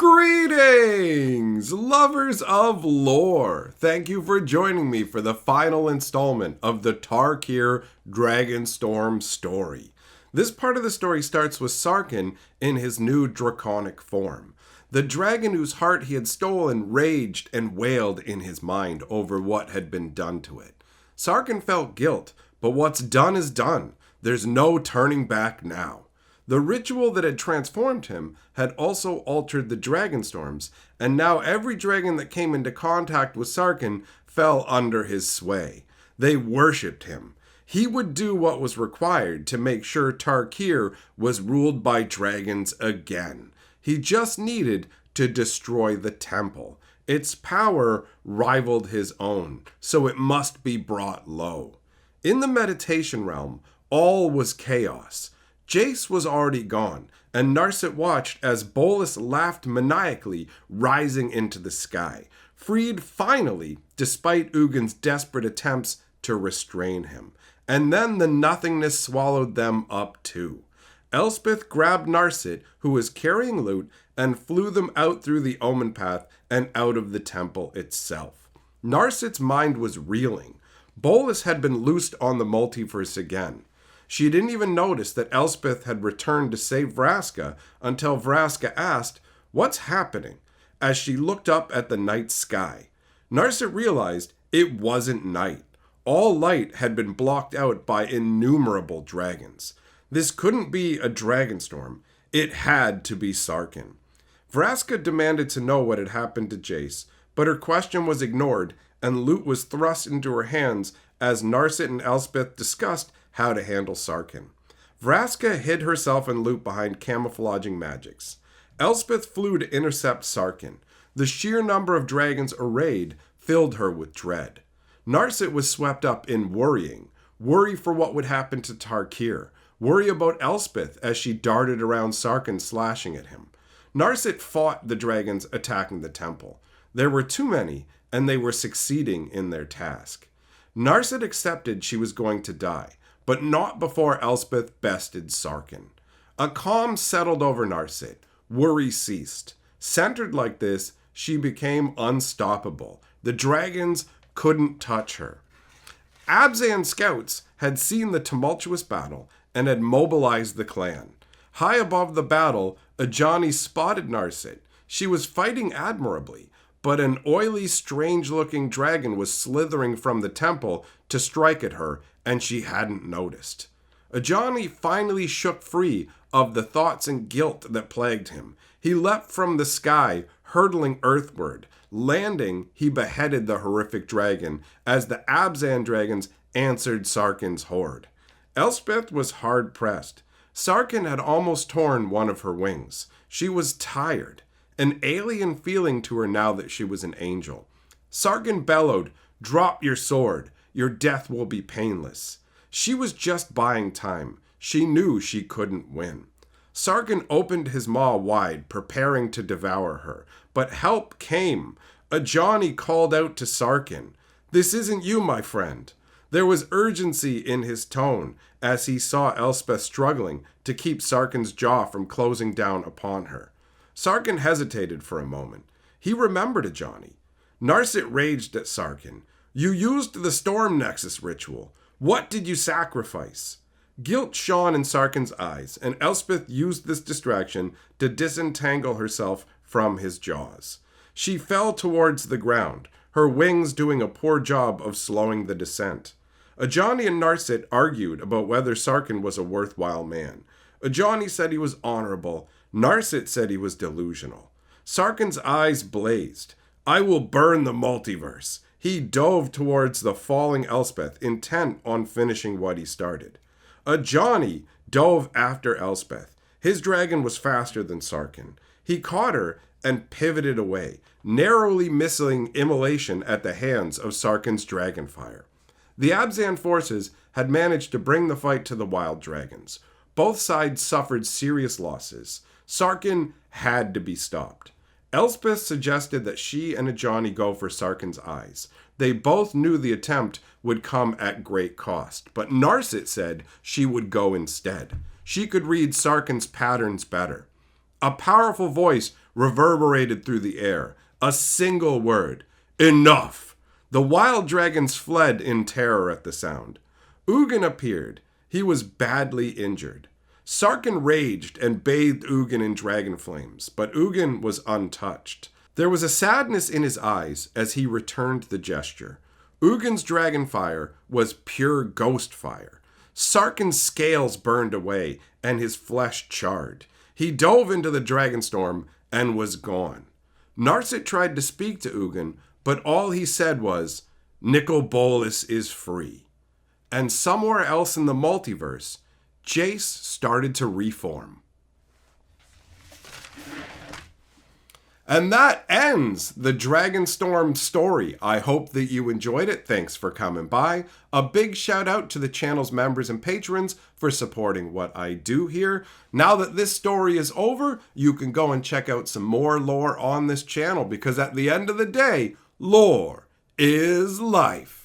Greetings, lovers of lore. Thank you for joining me for the final installment of the Tarkir Dragonstorm story. This part of the story starts with Sarkhan in his new draconic form. The dragon whose heart he had stolen raged and wailed in his mind over what had been done to it. Sarkhan felt guilt, but what's done is done. There's no turning back now. The ritual that had transformed him had also altered the Dragonstorms, and now every dragon that came into contact with Sarkhan fell under his sway. They worshipped him. He would do what was required to make sure Tarkir was ruled by dragons again. He just needed to destroy the temple. Its power rivaled his own, so it must be brought low. In the meditation realm, all was chaos. Jace was already gone, and Narset watched as Bolus laughed maniacally, rising into the sky, freed finally, despite Ugin's desperate attempts to restrain him. And then the nothingness swallowed them up too. Elspeth grabbed Narset, who was carrying loot, and flew them out through the Omen Path and out of the temple itself. Narset's mind was reeling. Bolus had been loosed on the multiverse again. She didn't even notice that Elspeth had returned to save Vraska until Vraska asked, "What's happening?" as she looked up at the night sky. Narset realized it wasn't night. All light had been blocked out by innumerable dragons. This couldn't be a Dragonstorm. It had to be Sarkhan. Vraska demanded to know what had happened to Jace, but her question was ignored and loot was thrust into her hands as Narset and Elspeth discussed how to handle Sarkhan. Vraska hid herself and loot behind camouflaging magics. Elspeth flew to intercept Sarkhan. The sheer number of dragons arrayed filled her with dread. Narset was swept up in worrying. Worry for what would happen to Tarkir. Worry about Elspeth as she darted around Sarkhan, slashing at him. Narset fought the dragons attacking the temple. There were too many, and they were succeeding in their task. Narset accepted she was going to die, but not before Elspeth bested Sarkhan. A calm settled over Narset. Worry ceased. Centered like this, she became unstoppable. The dragons couldn't touch her. Abzan scouts had seen the tumultuous battle and had mobilized the clan. High above the battle, Ajani spotted Narset. She was fighting admirably, but an oily, strange-looking dragon was slithering from the temple to strike at her, and she hadn't noticed. Ajani finally shook free of the thoughts and guilt that plagued him. He leapt from the sky, hurtling earthward. Landing, he beheaded the horrific dragon as the Abzan dragons answered Sarkhan's horde. Elspeth was hard-pressed. Sarkhan had almost torn one of her wings. She was tired, an alien feeling to her now that she was an angel. Sarkhan bellowed, "Drop your sword. Your death will be painless." She was just buying time. She knew she couldn't win. Sarkhan opened his maw wide, preparing to devour her. But help came. Ajani called out to Sarkhan, "This isn't you, my friend." There was urgency in his tone as he saw Elspeth struggling to keep Sarkhan's jaw from closing down upon her. Sarkhan hesitated for a moment. He remembered Ajani. Narset raged at Sarkhan. "You used the Storm Nexus ritual. What did you sacrifice?" Guilt shone in Sarkhan's eyes, and Elspeth used this distraction to disentangle herself from his jaws. She fell towards the ground, her wings doing a poor job of slowing the descent. Ajani and Narset argued about whether Sarkhan was a worthwhile man. Ajani said he was honorable. Narset said he was delusional. Sarkhan's eyes blazed. "I will burn the multiverse." He dove towards the falling Elspeth, intent on finishing what he started. Ajani dove after Elspeth. His dragon was faster than Sarkhan. He caught her and pivoted away, narrowly missing immolation at the hands of Sarkhan's dragonfire. The Abzan forces had managed to bring the fight to the wild dragons. Both sides suffered serious losses. Sarkhan had to be stopped. Elspeth suggested that she and Ajani go for Sarkhan's eyes. They both knew the attempt would come at great cost, but Narset said she would go instead. She could read Sarkhan's patterns better. A powerful voice reverberated through the air. A single word. Enough! The wild dragons fled in terror at the sound. Ugin appeared. He was badly injured. Sarkhan raged and bathed Ugin in dragon flames, but Ugin was untouched. There was a sadness in his eyes as he returned the gesture. Ugin's dragon fire was pure ghost fire. Sarkhan's scales burned away, and his flesh charred. He dove into the Dragonstorm and was gone. Narset tried to speak to Ugin, but all he said was, Nicol Bolas is free. And somewhere else in the multiverse, Jace started to reform. And that ends the Dragonstorm story. I hope that you enjoyed it. Thanks for coming by. A big shout out to the channel's members and patrons for supporting what I do here. Now that this story is over, you can go and check out some more lore on this channel, because at the end of the day, lore is life.